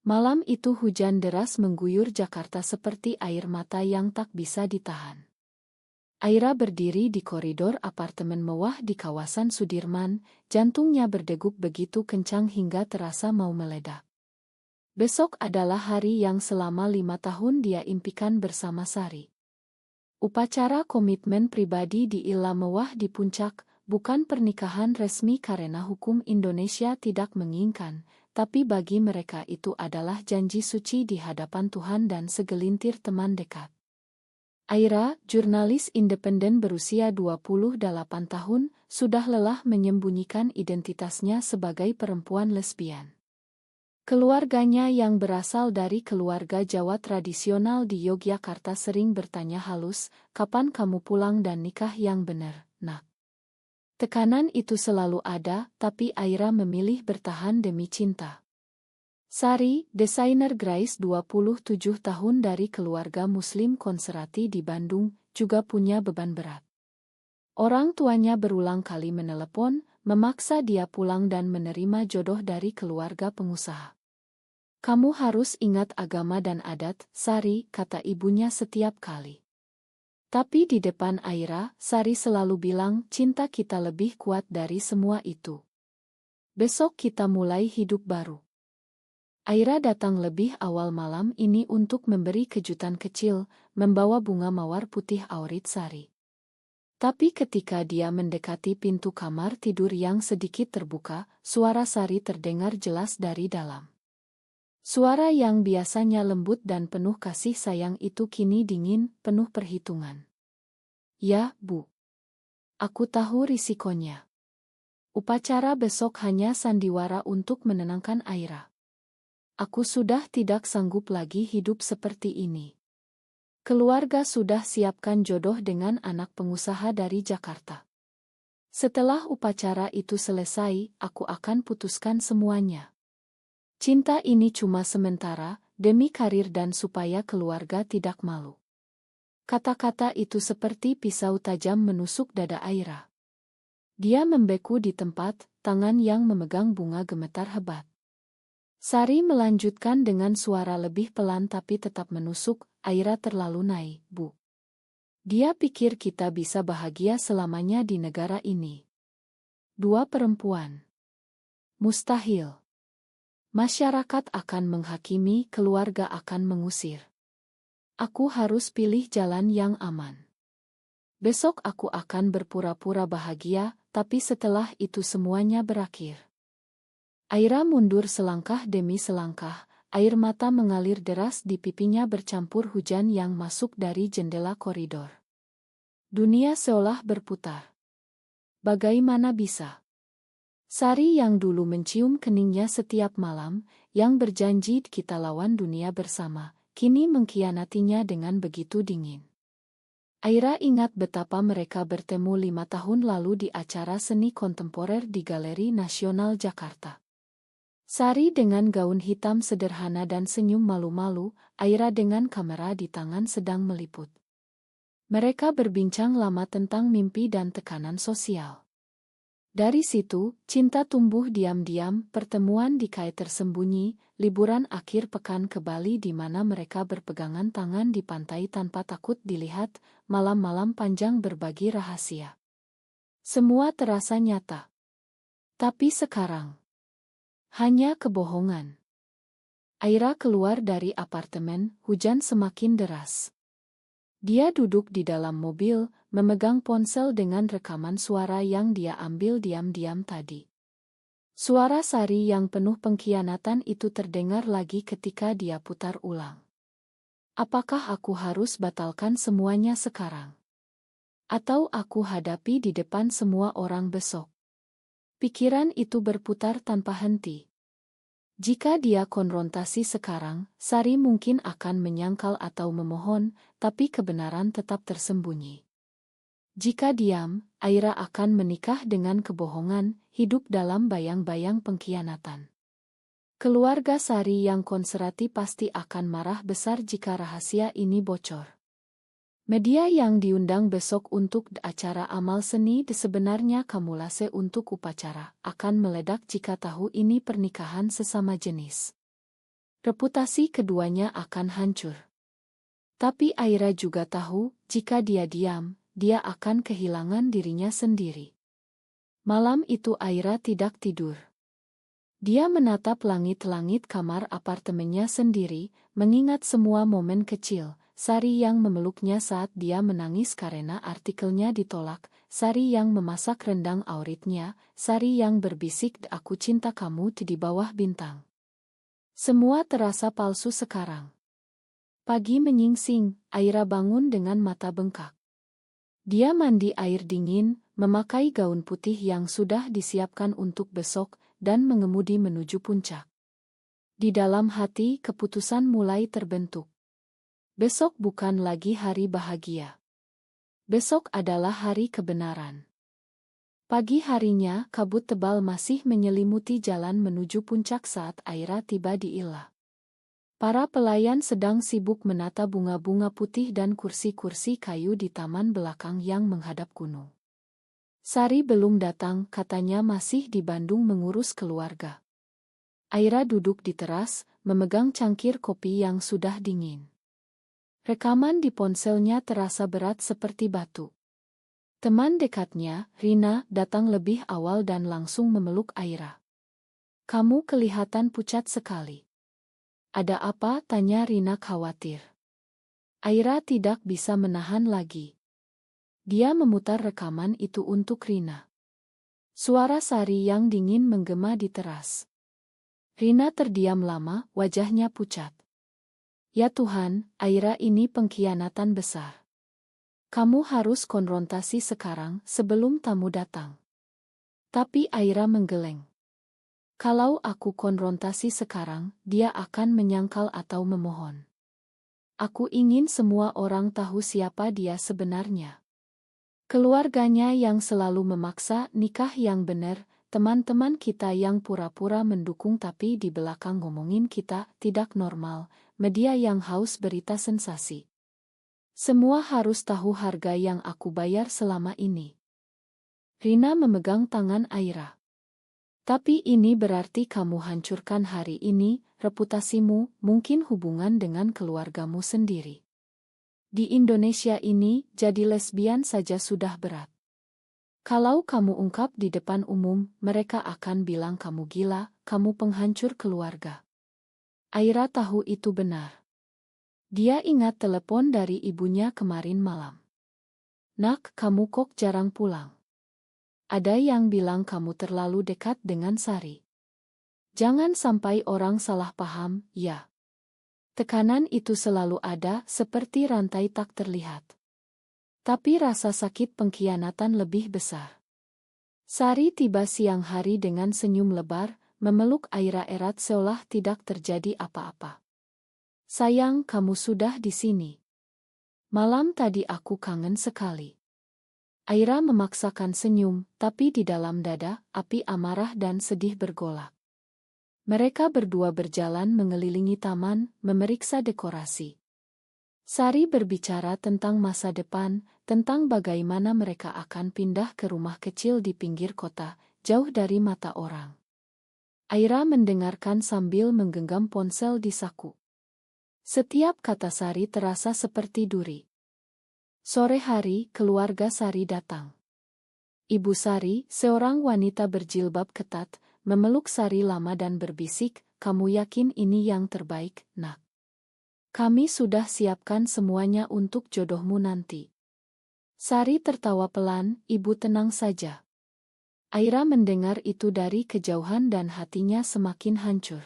Malam itu hujan deras mengguyur Jakarta seperti air mata yang tak bisa ditahan. Aira berdiri di koridor apartemen mewah di kawasan Sudirman, jantungnya berdegup begitu kencang hingga terasa mau meledak. Besok adalah hari yang selama 5 tahun dia impikan bersama Sari. Upacara komitmen pribadi di Illa Mewah di Puncak, bukan pernikahan resmi karena hukum Indonesia tidak menginginkan, tapi bagi mereka itu adalah janji suci di hadapan Tuhan dan segelintir teman dekat. Aira, jurnalis independen berusia 28 tahun, sudah lelah menyembunyikan identitasnya sebagai perempuan lesbian. Keluarganya yang berasal dari keluarga Jawa tradisional di Yogyakarta sering bertanya halus, "Kapan kamu pulang dan nikah yang benar, nak?" Tekanan itu selalu ada, tapi Aira memilih bertahan demi cinta. Sari, desainer Grace 27 tahun dari keluarga Muslim konservatif di Bandung, juga punya beban berat. Orang tuanya berulang kali menelepon, memaksa dia pulang dan menerima jodoh dari keluarga pengusaha. "Kamu harus ingat agama dan adat, Sari," kata ibunya setiap kali. Tapi di depan Aira, Sari selalu bilang, "Cinta kita lebih kuat dari semua itu. Besok kita mulai hidup baru." Aira datang lebih awal malam ini untuk memberi kejutan kecil, membawa bunga mawar putih Aurit Sari. Tapi ketika dia mendekati pintu kamar tidur yang sedikit terbuka, suara Sari terdengar jelas dari dalam. Suara yang biasanya lembut dan penuh kasih sayang itu kini dingin, penuh perhitungan. "Ya, Bu. Aku tahu risikonya. Upacara besok hanya sandiwara untuk menenangkan Aira. Aku sudah tidak sanggup lagi hidup seperti ini. Keluarga sudah siapkan jodoh dengan anak pengusaha dari Jakarta. Setelah upacara itu selesai, aku akan putuskan semuanya. Cinta ini cuma sementara, demi karir dan supaya keluarga tidak malu." Kata-kata itu seperti pisau tajam menusuk dada Aira. Dia membeku di tempat, tangan yang memegang bunga gemetar hebat. Sari melanjutkan dengan suara lebih pelan tapi tetap menusuk, "Aira terlalu naik, Bu. Dia pikir kita bisa bahagia selamanya di negara ini. Dua perempuan. Mustahil. Masyarakat akan menghakimi, keluarga akan mengusir. Aku harus pilih jalan yang aman. Besok aku akan berpura-pura bahagia, tapi setelah itu semuanya berakhir." Aira mundur selangkah demi selangkah, air mata mengalir deras di pipinya bercampur hujan yang masuk dari jendela koridor. Dunia seolah berputar. Bagaimana bisa? Sari yang dulu mencium keningnya setiap malam, yang berjanji kita lawan dunia bersama, kini mengkhianatinya dengan begitu dingin. Aira ingat betapa mereka bertemu 5 tahun lalu di acara seni kontemporer di Galeri Nasional Jakarta. Sari dengan gaun hitam sederhana dan senyum malu-malu, Aira dengan kamera di tangan sedang meliput. Mereka berbincang lama tentang mimpi dan tekanan sosial. Dari situ, cinta tumbuh diam-diam, pertemuan di kai tersembunyi, liburan akhir pekan ke Bali di mana mereka berpegangan tangan di pantai tanpa takut dilihat, malam-malam panjang berbagi rahasia. Semua terasa nyata. Tapi sekarang, hanya kebohongan. Aira keluar dari apartemen, hujan semakin deras. Dia duduk di dalam mobil, memegang ponsel dengan rekaman suara yang dia ambil diam-diam tadi. Suara Sari yang penuh pengkhianatan itu terdengar lagi ketika dia putar ulang. "Apakah aku harus batalkan semuanya sekarang? Atau aku hadapi di depan semua orang besok?" Pikiran itu berputar tanpa henti. Jika dia konfrontasi sekarang, Sari mungkin akan menyangkal atau memohon, tapi kebenaran tetap tersembunyi. Jika diam, Aira akan menikah dengan kebohongan, hidup dalam bayang-bayang pengkhianatan. Keluarga Sari yang konservatif pasti akan marah besar jika rahasia ini bocor. Media yang diundang besok untuk acara amal seni sebenarnya kamulase untuk upacara, akan meledak jika tahu ini pernikahan sesama jenis. Reputasi keduanya akan hancur. Tapi Aira juga tahu, jika dia diam, dia akan kehilangan dirinya sendiri. Malam itu Aira tidak tidur. Dia menatap langit-langit kamar apartemennya sendiri, mengingat semua momen kecil, Sari yang memeluknya saat dia menangis karena artikelnya ditolak, Sari yang memasak rendang auritnya, Sari yang berbisik "Aku cinta kamu" di bawah bintang. Semua terasa palsu sekarang. Pagi menyingsing, Aira bangun dengan mata bengkak. Dia mandi air dingin, memakai gaun putih yang sudah disiapkan untuk besok, dan mengemudi menuju puncak. Di dalam hati keputusan mulai terbentuk. Besok bukan lagi hari bahagia. Besok adalah hari kebenaran. Pagi harinya, kabut tebal masih menyelimuti jalan menuju puncak saat Aira tiba di Illa. Para pelayan sedang sibuk menata bunga-bunga putih dan kursi-kursi kayu di taman belakang yang menghadap gunung. Sari belum datang, katanya masih di Bandung mengurus keluarga. Aira duduk di teras, memegang cangkir kopi yang sudah dingin. Rekaman di ponselnya terasa berat seperti batu. Teman dekatnya, Rina, datang lebih awal dan langsung memeluk Aira. "Kamu kelihatan pucat sekali." "Ada apa?" tanya Rina khawatir. Aira tidak bisa menahan lagi. Dia memutar rekaman itu untuk Rina. Suara Sari yang dingin menggema di teras. Rina terdiam lama, wajahnya pucat. "Ya Tuhan, Aira, ini pengkhianatan besar. Kamu harus konfrontasi sekarang sebelum tamu datang." Tapi Aira menggeleng. "Kalau aku konfrontasi sekarang, dia akan menyangkal atau memohon. Aku ingin semua orang tahu siapa dia sebenarnya. Keluarganya yang selalu memaksa nikah yang benar, teman-teman kita yang pura-pura mendukung tapi di belakang ngomongin kita tidak normal, media yang haus berita sensasi. Semua harus tahu harga yang aku bayar selama ini." Rina memegang tangan Aira. "Tapi ini berarti kamu hancurkan hari ini, reputasimu, mungkin hubungan dengan keluargamu sendiri. Di Indonesia ini, jadi lesbian saja sudah berat. Kalau kamu ungkap di depan umum, mereka akan bilang kamu gila, kamu penghancur keluarga." Aira tahu itu benar. Dia ingat telepon dari ibunya kemarin malam. "Nak, kamu kok jarang pulang? Ada yang bilang kamu terlalu dekat dengan Sari. Jangan sampai orang salah paham, ya." Tekanan itu selalu ada, seperti rantai tak terlihat. Tapi rasa sakit pengkhianatan lebih besar. Sari tiba siang hari dengan senyum lebar, memeluk Aira erat seolah tidak terjadi apa-apa. "Sayang, kamu sudah di sini. Malam tadi aku kangen sekali." Aira memaksakan senyum, tapi di dalam dada, api amarah dan sedih bergolak. Mereka berdua berjalan mengelilingi taman, memeriksa dekorasi. Sari berbicara tentang masa depan, tentang bagaimana mereka akan pindah ke rumah kecil di pinggir kota, jauh dari mata orang. Aira mendengarkan sambil menggenggam ponsel di saku. Setiap kata Sari terasa seperti duri. Sore hari, keluarga Sari datang. Ibu Sari, seorang wanita berjilbab ketat, memeluk Sari lama dan berbisik, "Kamu yakin ini yang terbaik, Nak? Kami sudah siapkan semuanya untuk jodohmu nanti." Sari tertawa pelan, "Ibu tenang saja." Aira mendengar itu dari kejauhan dan hatinya semakin hancur.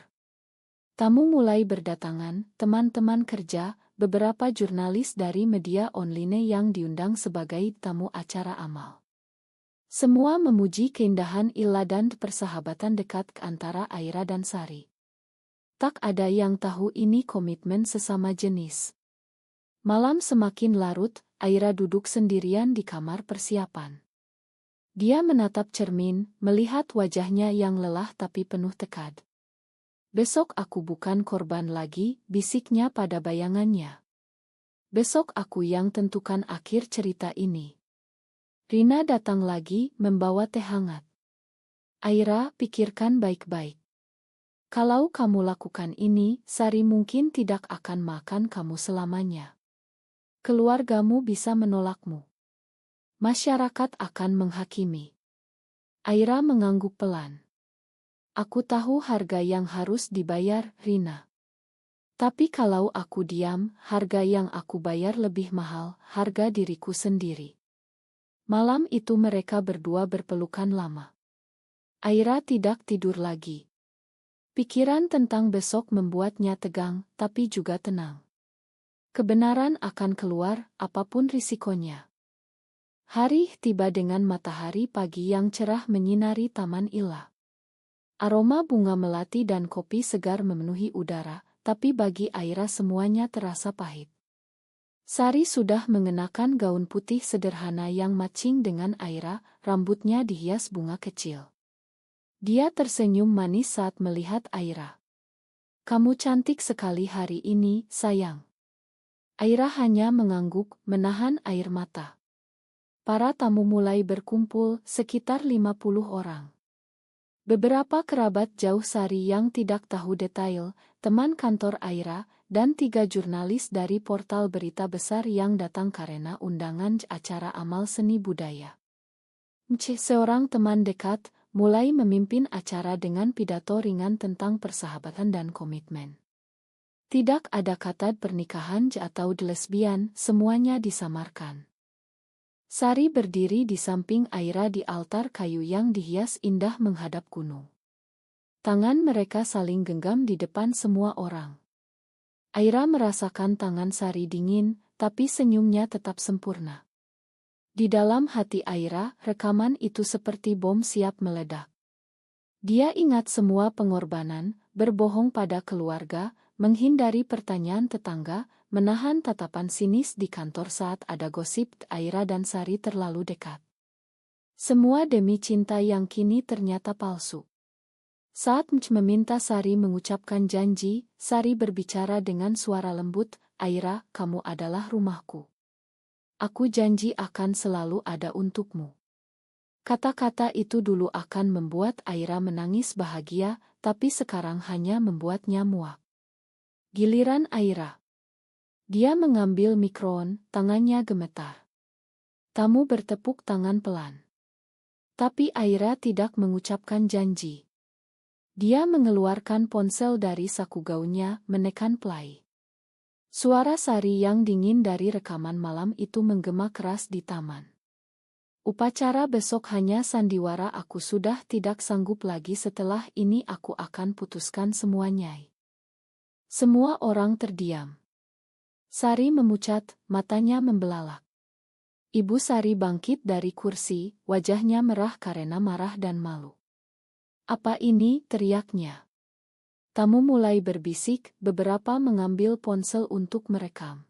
Tamu mulai berdatangan, teman-teman kerja, beberapa jurnalis dari media online yang diundang sebagai tamu acara amal. Semua memuji keindahan Illa dan persahabatan dekat antara Aira dan Sari. Tak ada yang tahu ini komitmen sesama jenis. Malam semakin larut, Aira duduk sendirian di kamar persiapan. Dia menatap cermin, melihat wajahnya yang lelah tapi penuh tekad. "Besok aku bukan korban lagi," bisiknya pada bayangannya. "Besok aku yang tentukan akhir cerita ini." Rina datang lagi, membawa teh hangat. "Aira, pikirkan baik-baik. Kalau kamu lakukan ini, Sari mungkin tidak akan makan kamu selamanya. Keluargamu bisa menolakmu. Masyarakat akan menghakimi. Aira mengangguk pelan. Aku tahu harga yang harus dibayar, Rina. Tapi kalau aku diam, harga yang aku bayar lebih mahal, harga diriku sendiri. Malam itu mereka berdua berpelukan lama. Aira tidak tidur lagi. Pikiran tentang besok membuatnya tegang, tapi juga tenang. Kebenaran akan keluar, apapun risikonya. Hari tiba dengan matahari pagi yang cerah menyinari Taman Ila. Aroma bunga melati dan kopi segar memenuhi udara, tapi bagi Aira semuanya terasa pahit. Sari sudah mengenakan gaun putih sederhana yang matching dengan Aira, rambutnya dihias bunga kecil. Dia tersenyum manis saat melihat Aira. Kamu cantik sekali hari ini, sayang. Aira hanya mengangguk, menahan air mata. Para tamu mulai berkumpul, sekitar 50 orang. Beberapa kerabat jauh Sari yang tidak tahu detail, teman kantor Aira, dan 3 jurnalis dari portal berita besar yang datang karena undangan acara amal seni budaya. Seorang teman dekat mulai memimpin acara dengan pidato ringan tentang persahabatan dan komitmen. Tidak ada kata pernikahan atau lesbian, semuanya disamarkan. Sari berdiri di samping Aira di altar kayu yang dihias indah menghadap gunung. Tangan mereka saling genggam di depan semua orang. Aira merasakan tangan Sari dingin, tapi senyumnya tetap sempurna. Di dalam hati Aira, rekaman itu seperti bom siap meledak. Dia ingat semua pengorbanan, berbohong pada keluarga, menghindari pertanyaan tetangga, menahan tatapan sinis di kantor saat ada gosip Aira dan Sari terlalu dekat. Semua demi cinta yang kini ternyata palsu. Saat meminta Sari mengucapkan janji, Sari berbicara dengan suara lembut, Aira, kamu adalah rumahku. Aku janji akan selalu ada untukmu. Kata-kata itu dulu akan membuat Aira menangis bahagia, tapi sekarang hanya membuatnya muak. Giliran Aira. Dia mengambil mikrofon, tangannya gemetar. Tamu bertepuk tangan pelan. Tapi Aira tidak mengucapkan janji. Dia mengeluarkan ponsel dari saku gaunnya, menekan play. Suara Sari yang dingin dari rekaman malam itu menggema keras di taman. Upacara besok hanya sandiwara, aku sudah tidak sanggup lagi, setelah ini aku akan putuskan semuanya. Semua orang terdiam. Sari memucat, matanya membelalak. Ibu Sari bangkit dari kursi, wajahnya merah karena marah dan malu. Apa ini? Teriaknya. Tamu mulai berbisik, beberapa mengambil ponsel untuk merekam.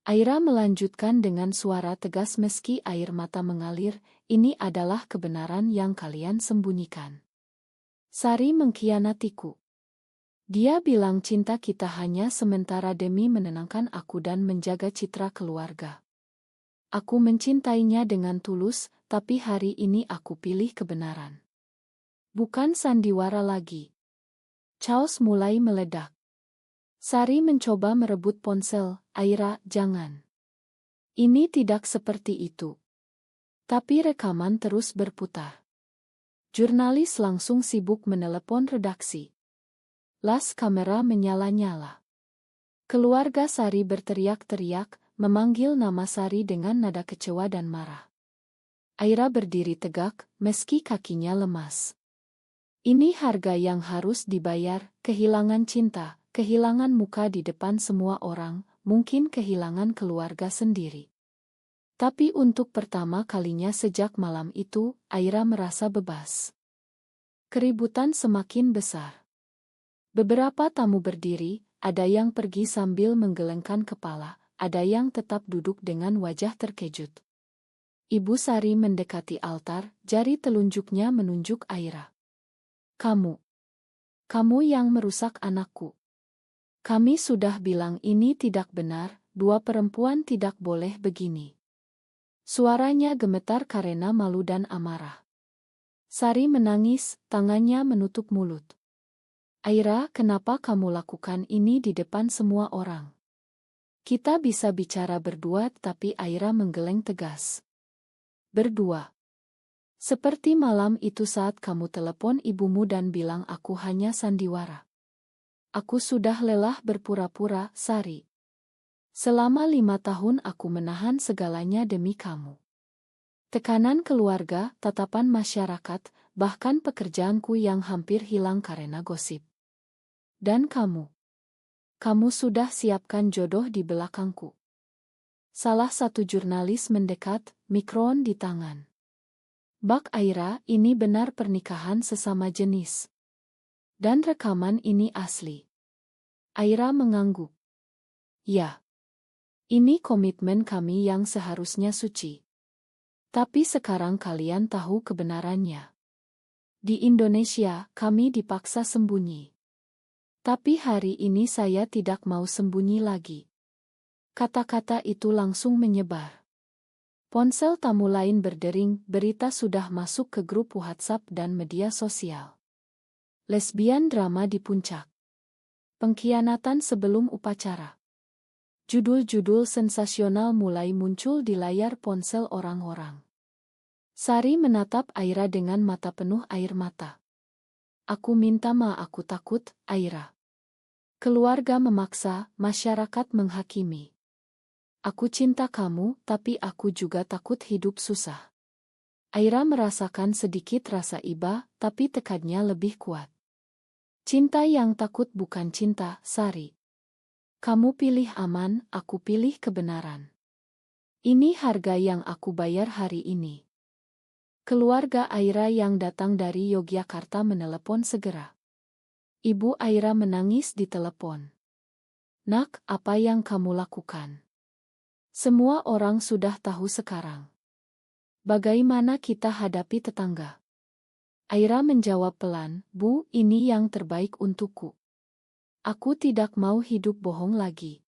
Aira melanjutkan dengan suara tegas meski air mata mengalir, ini adalah kebenaran yang kalian sembunyikan. Sari mengkhianatiku. Dia bilang cinta kita hanya sementara demi menenangkan aku dan menjaga citra keluarga. Aku mencintainya dengan tulus, tapi hari ini aku pilih kebenaran. Bukan sandiwara lagi. Chaos mulai meledak. Sari mencoba merebut ponsel, Aira, jangan. Ini tidak seperti itu. Tapi rekaman terus berputar. Jurnalis langsung sibuk menelepon redaksi. Las kamera menyala-nyala. Keluarga Sari berteriak-teriak, memanggil nama Sari dengan nada kecewa dan marah. Aira berdiri tegak, meski kakinya lemas. Ini harga yang harus dibayar, kehilangan cinta, kehilangan muka di depan semua orang, mungkin kehilangan keluarga sendiri. Tapi untuk pertama kalinya sejak malam itu, Aira merasa bebas. Keributan semakin besar. Beberapa tamu berdiri, ada yang pergi sambil menggelengkan kepala, ada yang tetap duduk dengan wajah terkejut. Ibu Sari mendekati altar, jari telunjuknya menunjuk Aira. Kamu yang merusak anakku. Kami sudah bilang ini tidak benar, 2 perempuan tidak boleh begini. Suaranya gemetar karena malu dan amarah. Sari menangis, tangannya menutup mulut. Aira, kenapa kamu lakukan ini di depan semua orang? Kita bisa bicara berdua, tapi Aira menggeleng tegas. Berdua? Seperti malam itu saat kamu telepon ibumu dan bilang aku hanya sandiwara. Aku sudah lelah berpura-pura, Sari. Selama 5 tahun aku menahan segalanya demi kamu. Tekanan keluarga, tatapan masyarakat, bahkan pekerjaanku yang hampir hilang karena gosip. Dan kamu sudah siapkan jodoh di belakangku. Salah satu jurnalis mendekat, mikrofon di tangan. Bak Aira, ini benar pernikahan sesama jenis. Dan rekaman ini asli. Aira mengangguk. Ya. Ini komitmen kami yang seharusnya suci. Tapi sekarang kalian tahu kebenarannya. Di Indonesia, kami dipaksa sembunyi. Tapi hari ini saya tidak mau sembunyi lagi. Kata-kata itu langsung menyebar. Ponsel tamu lain berdering, berita sudah masuk ke grup WhatsApp dan media sosial. Lesbian drama di puncak. Pengkhianatan sebelum upacara. Judul-judul sensasional mulai muncul di layar ponsel orang-orang. Sari menatap Aira dengan mata penuh air mata. Aku minta maaf, aku takut, Aira. Keluarga memaksa, masyarakat menghakimi. Aku cinta kamu, tapi aku juga takut hidup susah. Aira merasakan sedikit rasa iba, tapi tekadnya lebih kuat. Cinta yang takut bukan cinta, Sari. Kamu pilih aman, aku pilih kebenaran. Ini harga yang aku bayar hari ini. Keluarga Aira yang datang dari Yogyakarta menelepon segera. Ibu Aira menangis di telepon. Nak, apa yang kamu lakukan? Semua orang sudah tahu sekarang. Bagaimana kita hadapi tetangga? Aira menjawab pelan, Bu, ini yang terbaik untukku. Aku tidak mau hidup bohong lagi.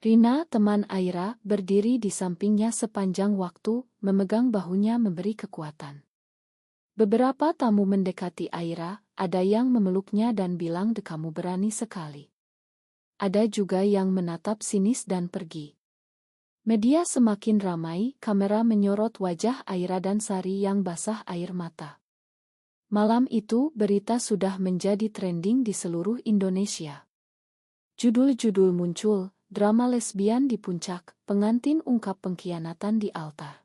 Rina, teman Aira, berdiri di sampingnya sepanjang waktu, memegang bahunya memberi kekuatan. Beberapa tamu mendekati Aira, ada yang memeluknya dan bilang, kamu berani sekali. Ada juga yang menatap sinis dan pergi. Media semakin ramai, kamera menyorot wajah Aira dan Sari yang basah air mata. Malam itu, berita sudah menjadi trending di seluruh Indonesia. Judul-judul muncul, drama lesbian di puncak, pengantin ungkap pengkhianatan di altar.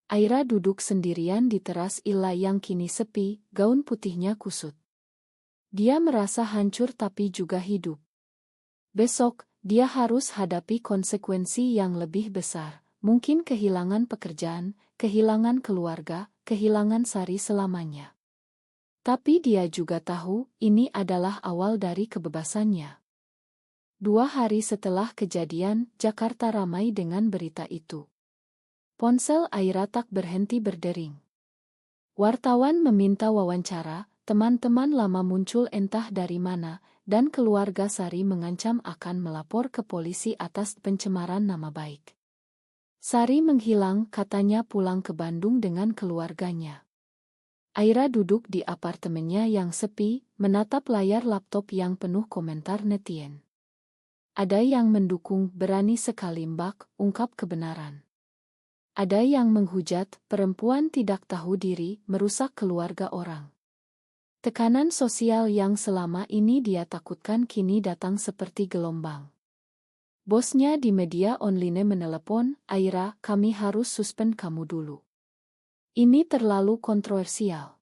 Aira duduk sendirian di teras Illa yang kini sepi, gaun putihnya kusut. Dia merasa hancur tapi juga hidup. Besok, dia harus hadapi konsekuensi yang lebih besar, mungkin kehilangan pekerjaan, kehilangan keluarga, kehilangan Sari selamanya. Tapi dia juga tahu, ini adalah awal dari kebebasannya. 2 hari setelah kejadian, Jakarta ramai dengan berita itu. Ponsel Aira tak berhenti berdering. Wartawan meminta wawancara, teman-teman lama muncul entah dari mana, dan keluarga Sari mengancam akan melapor ke polisi atas pencemaran nama baik. Sari menghilang, katanya pulang ke Bandung dengan keluarganya. Aira duduk di apartemennya yang sepi, menatap layar laptop yang penuh komentar netizen. Ada yang mendukung, berani sekali Mbak, ungkap kebenaran. Ada yang menghujat, perempuan tidak tahu diri, merusak keluarga orang. Tekanan sosial yang selama ini dia takutkan kini datang seperti gelombang. Bosnya di media online menelepon, Aira, kami harus suspend kamu dulu. Ini terlalu kontroversial.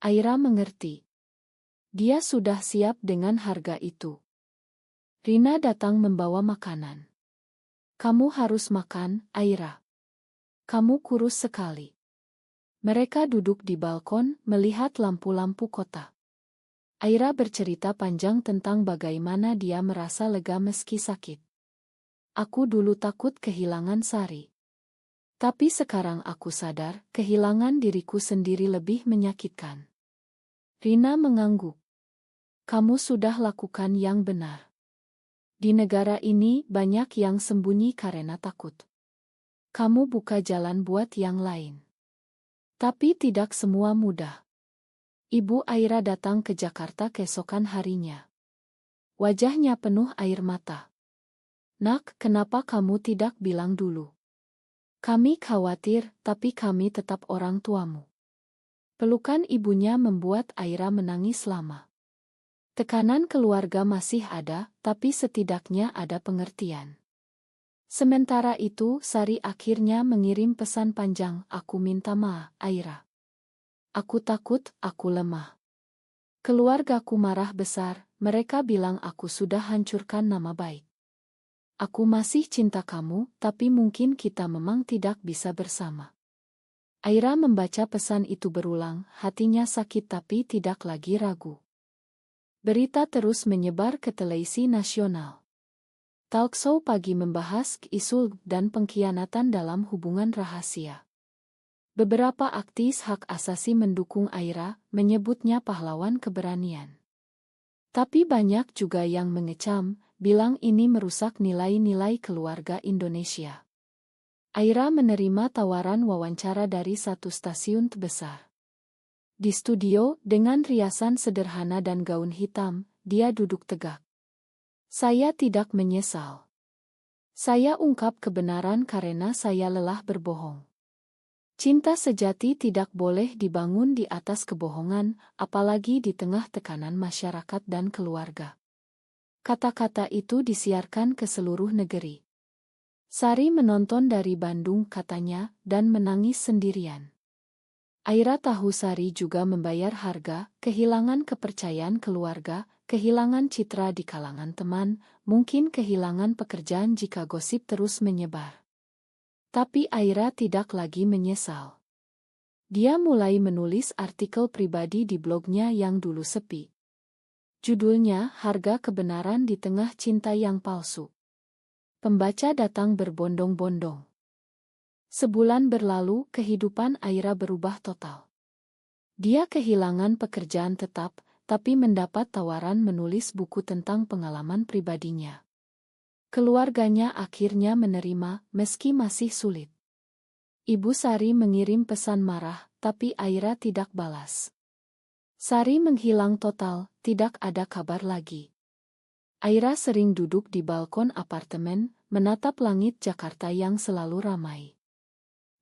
Aira mengerti. Dia sudah siap dengan harga itu. Rina datang membawa makanan. Kamu harus makan, Aira. Kamu kurus sekali. Mereka duduk di balkon, melihat lampu-lampu kota. Aira bercerita panjang tentang bagaimana dia merasa lega meski sakit. Aku dulu takut kehilangan Sari. Tapi sekarang aku sadar, kehilangan diriku sendiri lebih menyakitkan. Rina mengangguk. Kamu sudah lakukan yang benar. Di negara ini, banyak yang sembunyi karena takut. Kamu buka jalan buat yang lain. Tapi tidak semua mudah. Ibu Aira datang ke Jakarta keesokan harinya. Wajahnya penuh air mata. "Nak, kenapa kamu tidak bilang dulu? Kami khawatir, tapi kami tetap orang tuamu." Pelukan ibunya membuat Aira menangis lama. Tekanan keluarga masih ada, tapi setidaknya ada pengertian. Sementara itu, Sari akhirnya mengirim pesan panjang, "Aku minta maaf, Aira. Aku takut, aku lemah. Keluargaku marah besar, mereka bilang aku sudah hancurkan nama baik. Aku masih cinta kamu, tapi mungkin kita memang tidak bisa bersama." Aira membaca pesan itu berulang, hatinya sakit tapi tidak lagi ragu. Berita terus menyebar ke televisi nasional. Talkshow pagi membahas isu dan pengkhianatan dalam hubungan rahasia. Beberapa aktivis hak asasi mendukung Aira, menyebutnya pahlawan keberanian. Tapi banyak juga yang mengecam, bilang ini merusak nilai-nilai keluarga Indonesia. Aira menerima tawaran wawancara dari satu stasiun besar. Di studio, dengan riasan sederhana dan gaun hitam, dia duduk tegak. "Saya tidak menyesal. Saya ungkap kebenaran karena saya lelah berbohong. Cinta sejati tidak boleh dibangun di atas kebohongan, apalagi di tengah tekanan masyarakat dan keluarga." Kata-kata itu disiarkan ke seluruh negeri. Sari menonton dari Bandung, katanya, dan menangis sendirian. Aira tahu Sari juga membayar harga, kehilangan kepercayaan keluarga, kehilangan citra di kalangan teman, mungkin kehilangan pekerjaan jika gosip terus menyebar. Tapi Aira tidak lagi menyesal. Dia mulai menulis artikel pribadi di blognya yang dulu sepi. Judulnya, "Harga Kebenaran di Tengah Cinta yang Palsu." Pembaca datang berbondong-bondong. Sebulan berlalu, kehidupan Aira berubah total. Dia kehilangan pekerjaan tetap, tapi mendapat tawaran menulis buku tentang pengalaman pribadinya. Keluarganya akhirnya menerima, meski masih sulit. Ibu Sari mengirim pesan marah, tapi Aira tidak balas. Sari menghilang total, tidak ada kabar lagi. Aira sering duduk di balkon apartemen, menatap langit Jakarta yang selalu ramai.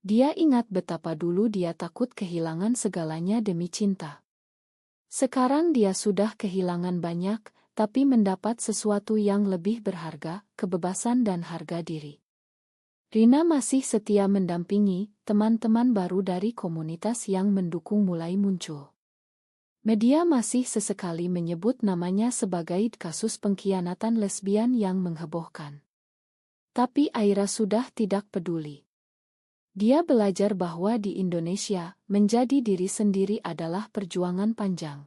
Dia ingat betapa dulu dia takut kehilangan segalanya demi cinta. Sekarang dia sudah kehilangan banyak, tapi mendapat sesuatu yang lebih berharga, kebebasan dan harga diri. Rina masih setia mendampingi, teman-teman baru dari komunitas yang mendukung mulai muncul. Media masih sesekali menyebut namanya sebagai kasus pengkhianatan lesbian yang menghebohkan. Tapi Aira sudah tidak peduli. Dia belajar bahwa di Indonesia, menjadi diri sendiri adalah perjuangan panjang.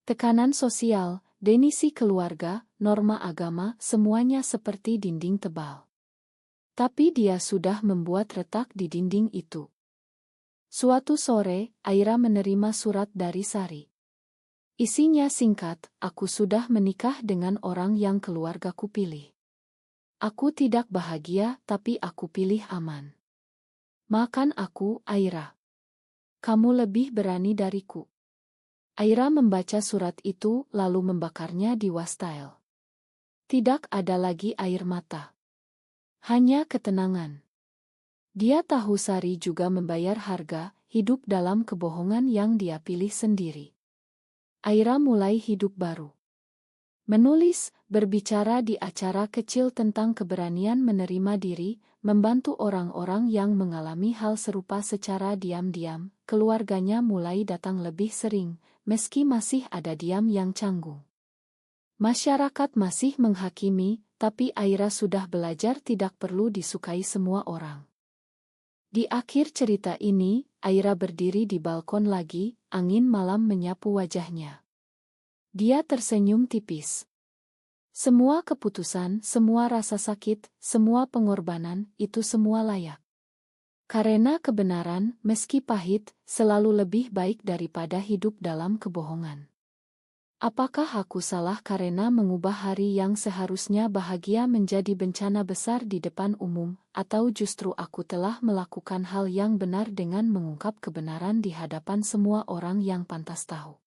Tekanan sosial, denisi keluarga, norma agama, semuanya seperti dinding tebal. Tapi dia sudah membuat retak di dinding itu. Suatu sore, Aira menerima surat dari Sari. Isinya singkat, "Aku sudah menikah dengan orang yang keluargaku pilih. Aku tidak bahagia, tapi aku pilih aman. Makan aku, Aira. Kamu lebih berani dariku." Aira membaca surat itu lalu membakarnya di wastafel. Tidak ada lagi air mata. Hanya ketenangan. Dia tahu Sari juga membayar harga, hidup dalam kebohongan yang dia pilih sendiri. Aira mulai hidup baru. Menulis, berbicara di acara kecil tentang keberanian menerima diri, membantu orang-orang yang mengalami hal serupa secara diam-diam. Keluarganya mulai datang lebih sering, meski masih ada diam yang canggung. Masyarakat masih menghakimi, tapi Aira sudah belajar tidak perlu disukai semua orang. Di akhir cerita ini, Aira berdiri di balkon lagi, angin malam menyapu wajahnya. Dia tersenyum tipis. Semua keputusan, semua rasa sakit, semua pengorbanan, itu semua layak. Karena kebenaran, meski pahit, selalu lebih baik daripada hidup dalam kebohongan. Apakah aku salah karena mengubah hari yang seharusnya bahagia menjadi bencana besar di depan umum, atau justru aku telah melakukan hal yang benar dengan mengungkap kebenaran di hadapan semua orang yang pantas tahu?